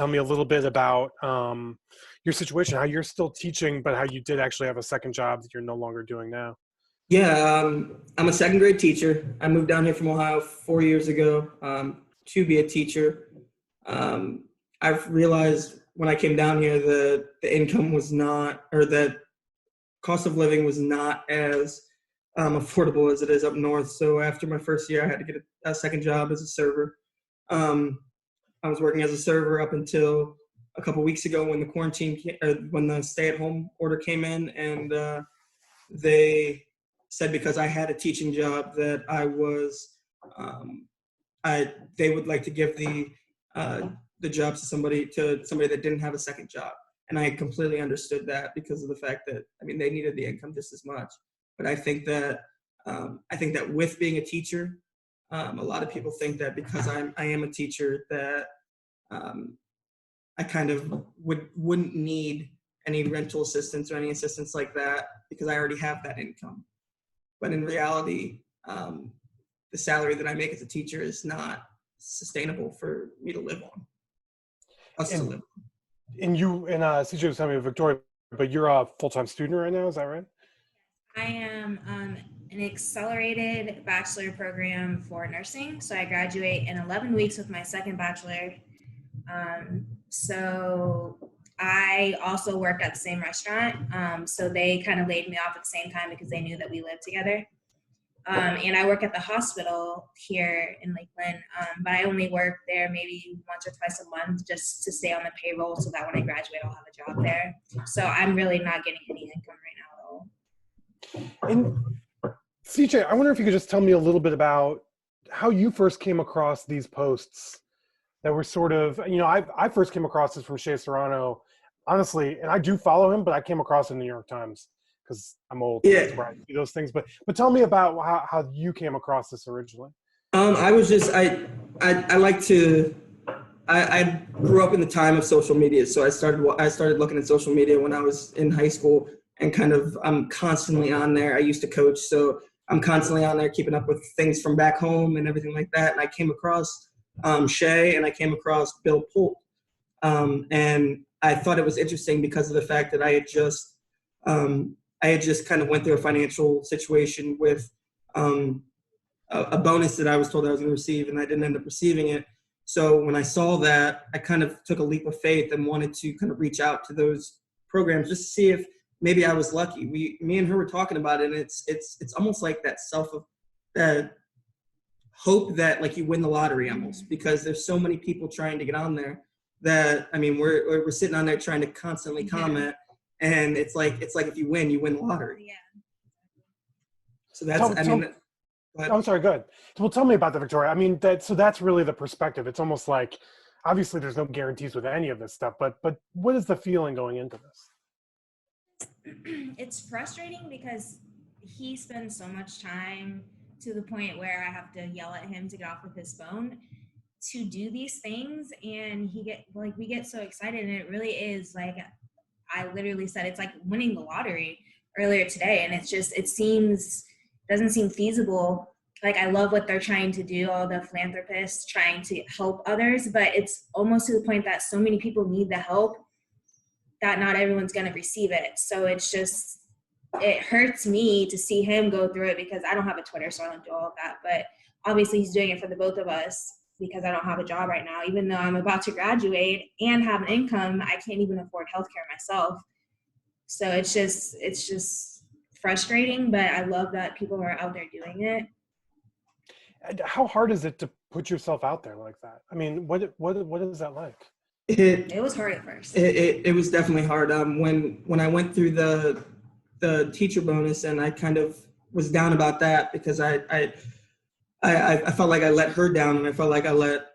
tell me a little bit about your situation, how you're still teaching, but how you did actually have a second job that you're no longer doing now. Yeah, I'm a second grade teacher. I moved down here from Ohio 4 years ago to be a teacher. I've realized when I came down here that the income was not, or the cost of living was not as affordable as it is up north. So after my first year, I had to get a second job as a server. I was working as a server up until a couple weeks ago when when the stay-at-home order came in, and they said because I had a teaching job that they would like to give the jobs to somebody that didn't have a second job. And I completely understood that because of the fact that, they needed the income just as much. But I think that with being a teacher, a lot of people think that because I am a teacher that I kind of wouldn't need any rental assistance or any assistance like that because I already have that income. But in reality, the salary that I make as a teacher is not sustainable for me to live on. And you and CJ was telling me Victoria, but you're a full-time student right now, is that right? I am an accelerated bachelor program for nursing. So I graduate in 11 weeks with my second bachelor. So I also worked at the same restaurant. So they kind of laid me off at the same time because they knew that we lived together. And I work at the hospital here in Lakeland, but I only work there maybe once or twice a month just to stay on the payroll so that when I graduate, I'll have a job there. So I'm really not getting any income right now at all. And CJ, I wonder if you could just tell me a little bit about how you first came across these posts that were sort of, I first came across this from Shea Serrano, honestly, and I do follow him, but I came across it in the New York Times because I'm old. Yeah. That's where I see those things. But tell me about how you came across this originally. I grew up in the time of social media, so I started looking at social media when I was in high school, and I'm constantly on there. I used to coach, so I'm constantly on there keeping up with things from back home and everything like that. And I came across Shea, and I came across Bill Poult, and I thought it was interesting because of the fact that I had just kind of went through a financial situation with a bonus that I was told I was going to receive, and I didn't end up receiving it. So when I saw that, I kind of took a leap of faith and wanted to kind of reach out to those programs just to see if maybe I was lucky. Me and her were talking about it, and it's almost like that hope that like you win the lottery almost, because there's so many people trying to get on there that, we're sitting on there trying to constantly comment, and it's like if you win the lottery. Yeah. So that's, I'm sorry, go ahead. Well, tell me about the Victoria. That's really the perspective. It's almost like, obviously there's no guarantees with any of this stuff, but what is the feeling going into this? It's frustrating because he spends so much time to the point where I have to yell at him to get off with his phone to do these things, and we get so excited, and it really is like, I literally said it's like winning the lottery earlier today, and doesn't seem feasible. Like, I love what they're trying to do, all the philanthropists trying to help others, but it's almost to the point that so many people need the help that not everyone's going to receive it. So it hurts me to see him go through it because I don't have a Twitter, so I don't do all of that. But obviously he's doing it for the both of us because I don't have a job right now. Even though I'm about to graduate and have an income, I can't even afford healthcare myself. So it's just frustrating, but I love that people are out there doing it. And how hard is it to put yourself out there like that? What is that like? It was hard at first. It was definitely hard. When I went through the teacher bonus, and I kind of was down about that because I felt like I let her down, and I felt like I let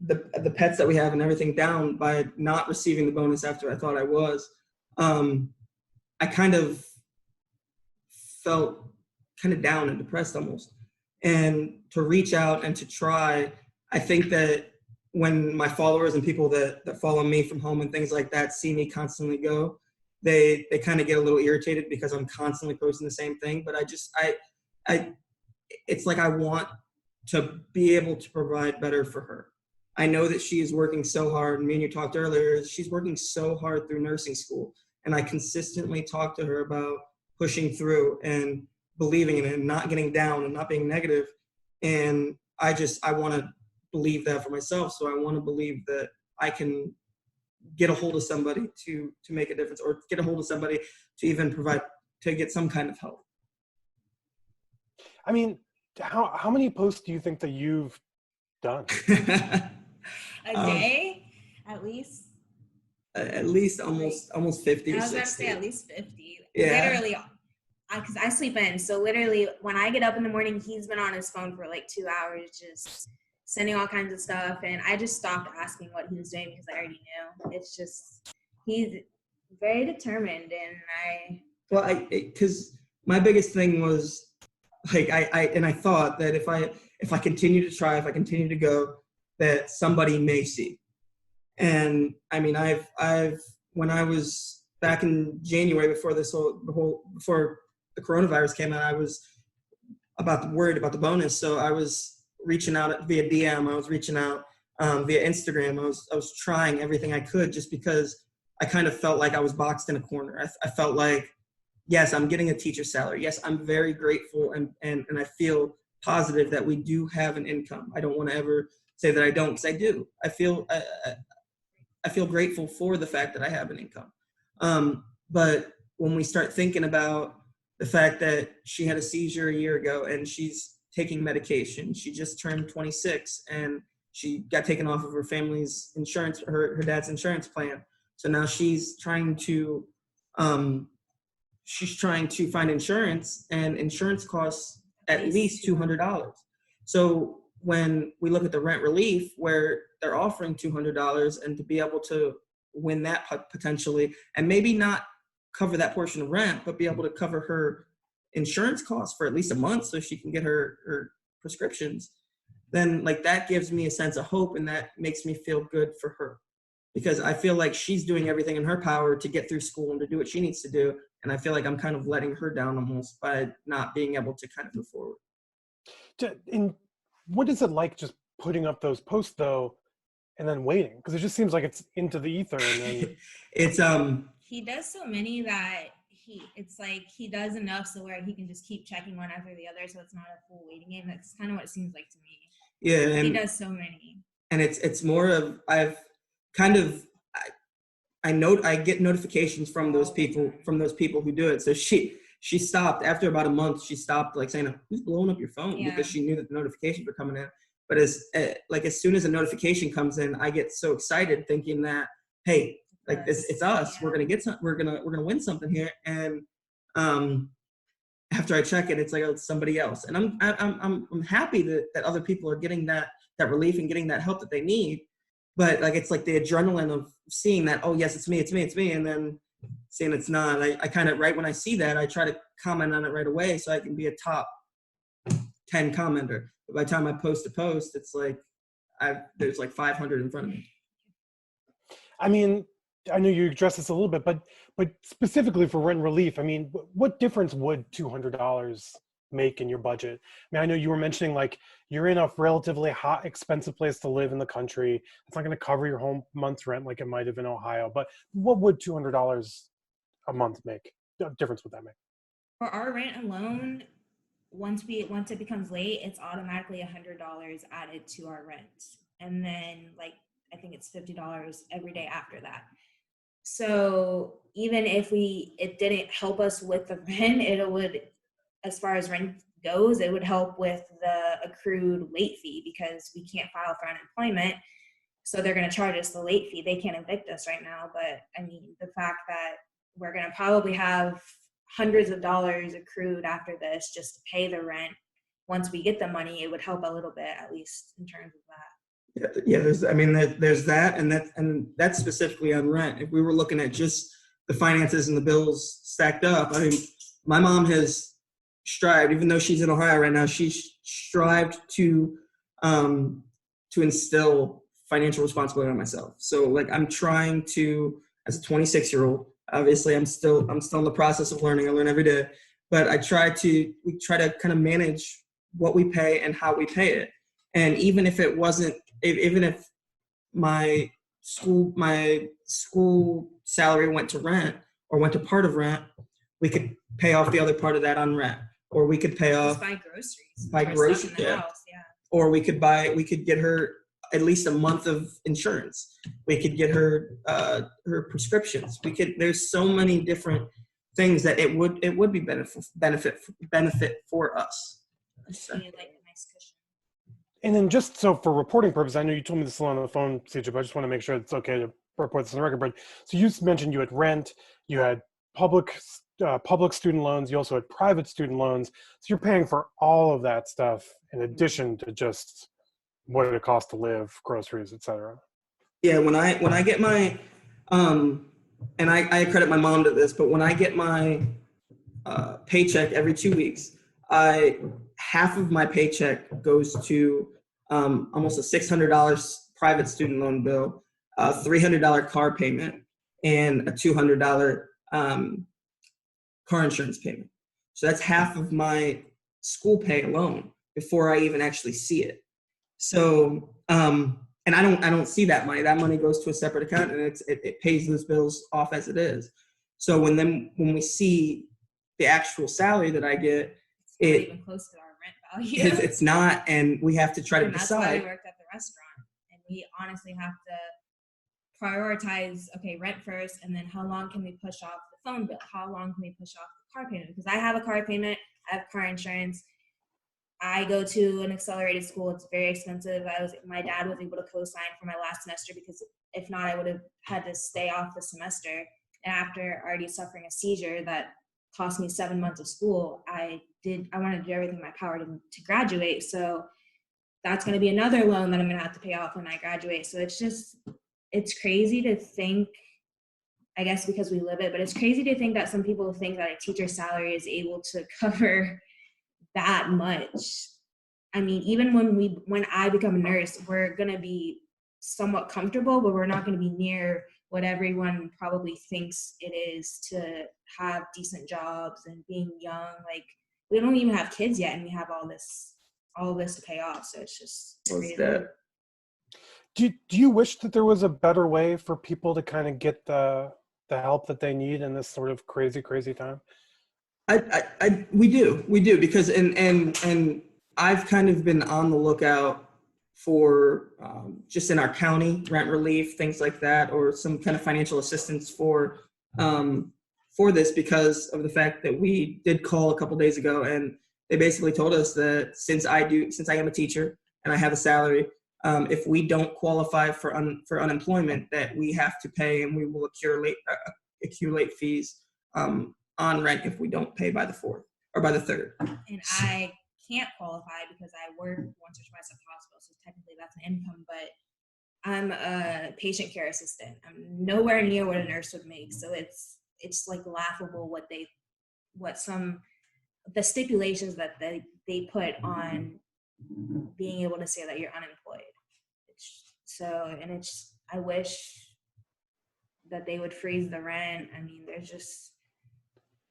the pets that we have and everything down by not receiving the bonus after I thought I was. I kind of felt kind of down and depressed almost. And to reach out and to try, I think that when my followers and people that follow me from home and things like that see me constantly go, they kind of get a little irritated because I'm constantly posting the same thing. But it's like I want to be able to provide better for her. I know that she is working so hard. And me and you talked earlier, she's working so hard through nursing school. And I consistently talk to her about pushing through and believing in it and not getting down and not being negative. And I want to believe that for myself. So I want to believe that I can get a hold of somebody to make a difference, or get a hold of somebody to even provide, to get some kind of help. I mean, how many posts do you think that you've done? A day, at least. At least almost 50 or 60. I was about to say at least 50. Yeah. Literally, because I sleep in. So literally, when I get up in the morning, he's been on his phone for like 2 hours, just sending all kinds of stuff. And I just stopped asking what he was doing because I already knew. It's just, he's very determined. And because my biggest thing was, like, I thought that if I continue to try, if I continue to go, that somebody may see. And I mean, I've when I was back in January before before the coronavirus came out, I was worried about the bonus. So I was reaching out via DM. I was reaching out via Instagram. I was trying everything I could, just because I kind of felt like I was boxed in a corner. I felt like, yes, I'm getting a teacher's salary. Yes, I'm very grateful, and I feel positive that we do have an income. I don't want to ever say that I don't, because I do. I feel grateful for the fact that I have an income. But when we start thinking about the fact that she had a seizure a year ago and she's taking medication, she just turned 26 and she got taken off of her family's insurance, her dad's insurance plan. So now she's trying to find insurance, and insurance costs at least $200. So when we look at the rent relief, where they're offering $200, and to be able to win that potentially, and maybe not cover that portion of rent, but be able to cover her insurance costs for at least a month so she can get her prescriptions, then like that gives me a sense of hope, and that makes me feel good for her, because I feel like she's doing everything in her power to get through school and to do what she needs to do. And I feel like I'm kind of letting her down almost by not being able to kind of move forward. And what is it like just putting up those posts though, and then waiting? Because it just seems like it's into the ether. And then it's he does so many that it's like he does enough so where he can just keep checking one after the other, so it's not a full waiting game. That's kind of what it seems like to me. Yeah, and he does so many. And it's more of I get notifications from those people who do it. So she stopped after about a month. She stopped like saying, "Who's blowing up your phone?" Because she knew that the notifications were coming in. But as soon as a notification comes in, I get so excited thinking that, hey, like it's us. Yeah. We're gonna get some. We're gonna win something here. And after I check it, it's like it's somebody else. And I'm happy that other people are getting that relief and getting that help that they need. But like it's like the adrenaline of seeing that, oh yes, it's me, and then seeing it's not. I kind of, right when I see that, I try to comment on it right away so I can be a top 10 commenter. But by the time I post a post, it's like there's like 500 in front of me. I mean, I know you addressed this a little bit, but specifically for rent relief, I mean, what difference would $200 make in your budget? I mean, I know you were mentioning like you're in a relatively hot, expensive place to live in the country. It's not going to cover your whole month's rent like it might have in Ohio, but what would $200 a month make? What difference would that make? For our rent alone, once it becomes late, it's automatically $100 added to our rent. And then like, I think it's $50 every day after that. So even if it didn't help us with the rent, it would, as far as rent goes, it would help with the accrued late fee, because we can't file for unemployment. So they're going to charge us the late fee. They can't evict us right now. But I mean, the fact that we're going to probably have hundreds of dollars accrued after this just to pay the rent, once we get the money, it would help a little bit, at least in terms of that. Yeah, there's that, and that's specifically on rent. If we were looking at just the finances and the bills stacked up, I mean, my mom has strived, even though she's in Ohio right now, she's strived to instill financial responsibility on myself. So like I'm trying to, as a 26-year-old, obviously I'm still in the process of learning. I learn every day, but we try to kind of manage what we pay and how we pay it. And even if my school salary went to rent or went to part of rent, we could pay off the other part of that on rent, or we could pay off Just buy groceries. buy for groceries, stuff in the yeah. house, yeah. Or we could get her at least a month of insurance. We could get her her prescriptions. There's so many different things that it would be benefit for us. She needed, like a nice cushion. And then just so for reporting purposes, I know you told me this on the phone, CJ, but I just want to make sure it's okay to report this on the record. But so you mentioned you had rent, you had public student loans, you also had private student loans. So you're paying for all of that stuff in addition to just what it costs to live, groceries, etc. Yeah, when I get my and I credit my mom to this, but when I get my paycheck every 2 weeks, half of my paycheck goes to almost a $600 private student loan bill, a $300 car payment, and a $200 car insurance payment. So that's half of my school pay alone before I even actually see it. So and I don't see that money. That money goes to a separate account, and it pays those bills off as it is. So when we see the actual salary that I get, It's not even close to our rent value. it's not, and we have to try to And that's why decide. we worked at the restaurant, and we honestly have to prioritize, okay, rent first, and then how long can we push off the phone bill? How long can we push off the car payment? Because I have a car payment, I have car insurance. I go to an accelerated school. It's very expensive. My dad was able to co-sign for my last semester because if not, I would have had to stay off the semester. And after already suffering a seizure that cost me 7 months of school, I wanted to do everything in my power to graduate. So that's going to be another loan that I'm going to have to pay off when I graduate. So it's crazy to think, I guess because we live it, but it's crazy to think that some people think that a teacher's salary is able to cover that much. I mean, even when I become a nurse, we're going to be somewhat comfortable, but we're not going to be near what everyone probably thinks it is to have decent jobs and being young. Like, we don't even have kids yet, and we have all this to pay off. So it's just crazy. Do you wish that there was a better way for people to kind of get the help that they need in this sort of crazy time? We do because and I've kind of been on the lookout for just in our county rent relief, things like that, or some kind of financial assistance for this, because of the fact that we did call a couple days ago, and they basically told us that since I am a teacher and I have a salary, if we don't qualify for unemployment, that we have to pay, and we will accumulate fees on rent if we don't pay by the 4th or by the 3rd. And I can't qualify because I work once or twice at the hospital, so technically that's an income, but I'm a patient care assistant. I'm nowhere near what a nurse would make. So it's like laughable the stipulations that they put on being able to say that you're unemployed. I wish that they would freeze the rent. I mean,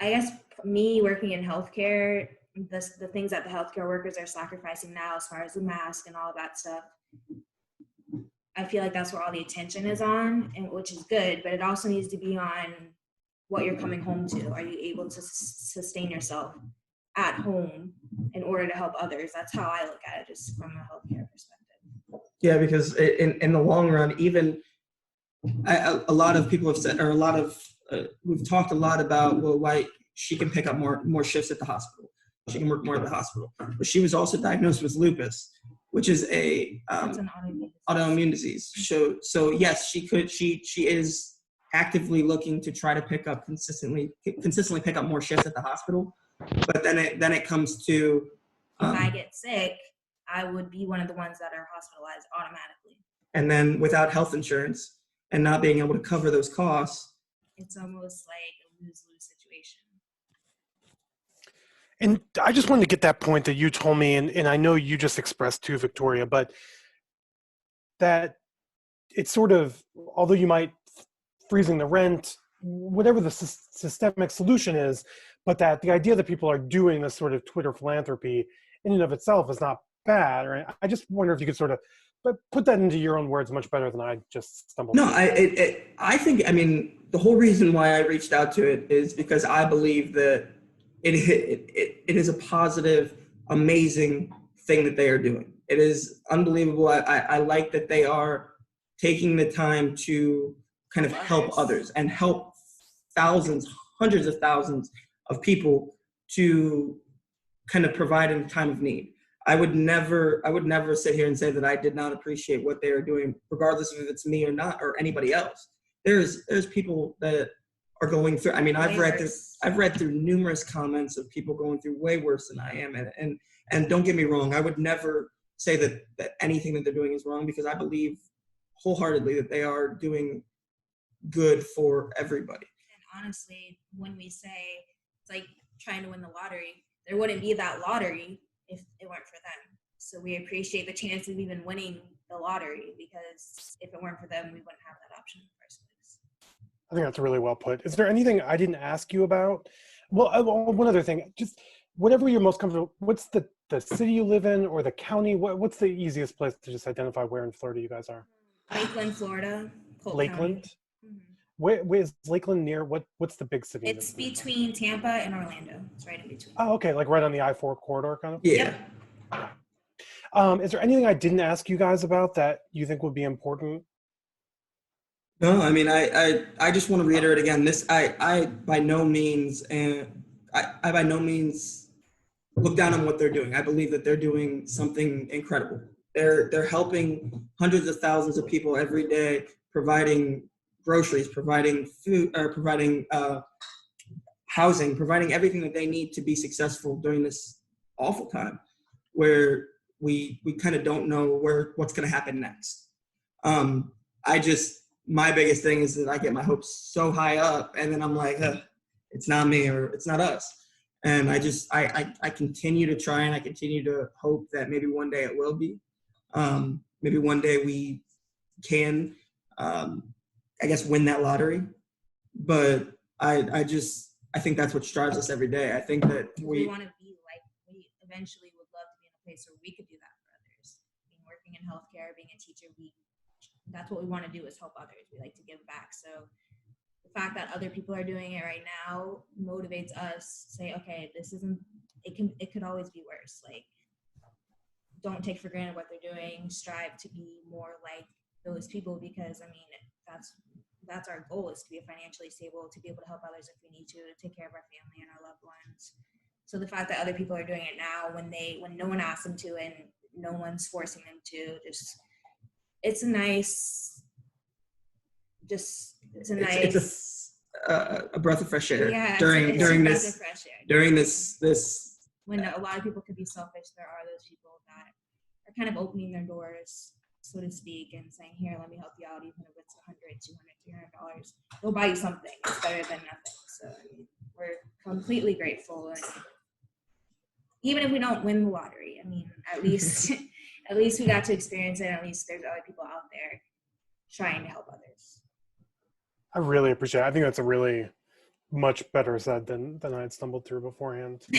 I guess me working in healthcare, the things that the healthcare workers are sacrificing now as far as the mask and all that stuff, I feel like that's where all the attention is on, and which is good, but it also needs to be on what you're coming home to. Are you able to sustain yourself at home in order to help others? That's how I look at it, just from a healthcare perspective. Yeah, because in the long run, even a lot of people have said, or we've talked a lot about, well, why she can pick up more shifts at the hospital. She can work more at the hospital. But she was also diagnosed with lupus, which is an autoimmune disease. So yes, she is actively looking to try to consistently pick up more shifts at the hospital. But then it comes to if I get sick, I would be one of the ones that are hospitalized automatically. And then without health insurance and not being able to cover those costs, it's almost like a lose-lose situation. And I just wanted to get that point that you told me, and I know you just expressed to Victoria, but that it's sort of, although you might freezing the rent, whatever the systemic solution is, but that the idea that people are doing this sort of Twitter philanthropy in and of itself is not bad. Right? I just wonder if you could sort of but put that into your own words much better than I just stumbled. No, through. I think, I mean, the whole reason why I reached out to it is because I believe that it is a positive, amazing thing that they are doing. It is unbelievable. I like that they are taking the time to kind of help others and help thousands, hundreds of thousands of people to kind of provide in a time of need. I would never sit here and say that I did not appreciate what they are doing, regardless of if it's me or not, or anybody else. There's people that are going through. I mean, I've read through numerous comments of people going through way worse than I am, and don't get me wrong, I would never say that anything that they're doing is wrong, because I believe wholeheartedly that they are doing good for everybody. And honestly, when we say it's like trying to win the lottery, there wouldn't be that lottery if it weren't for them. So we appreciate the chance of even winning the lottery, because if it weren't for them, we wouldn't have that option in the first place. I think that's really well put. Is there anything I didn't ask you about? Well, one other thing, just whatever you're most comfortable. What's the city you live in, or the county? What's the easiest place to just identify where in Florida you guys are? Lakeland, Florida. Polk Lakeland. County. Mm-hmm. Where is Lakeland near? What's the big city? It's between Tampa and Orlando. It's right in between. Oh, okay, like right on the I-4 corridor, kind of. Yeah. Is there anything I didn't ask you guys about that you think would be important? No, I mean, I just want to reiterate again, this, I by no means, and I by no means look down on what they're doing. I believe that they're doing something incredible. They're helping hundreds of thousands of people every day, providing groceries, providing food, or providing housing, providing everything that they need to be successful during this awful time where we kind of don't know what's going to happen next. My biggest thing is that I get my hopes so high up, and then I'm like, it's not me, or it's not us. And I continue to try, and I continue to hope that maybe one day it will be. Maybe one day we can, I guess, win that lottery. But I think that's what drives us every day. I think that we want to be like, we eventually would love to be in a place where we could do that for others. Being working in healthcare, being a teacher, that's what we want to do, is help others. We like to give back. So the fact that other people are doing it right now motivates us to say, okay, it could always be worse. Like, don't take for granted what they're doing. Strive to be more like those people, because I mean, that's our goal, is to be financially stable, to be able to help others if we need to take care of our family and our loved ones. So the fact that other people are doing it now when no one asks them to, and no one's forcing them to, it's a breath of fresh air. Yeah, during this when a lot of people could be selfish, there are those people that are kind of opening their doors, so to speak, and saying, here, let me help you out, even if it's $100, $200, $300. They'll buy you something. It's better than nothing. So I mean, we're completely grateful. And even if we don't win the lottery, I mean, at least we got to experience it. At least there's other people out there trying to help others. I really appreciate it. I think that's a really much better said than I had stumbled through beforehand.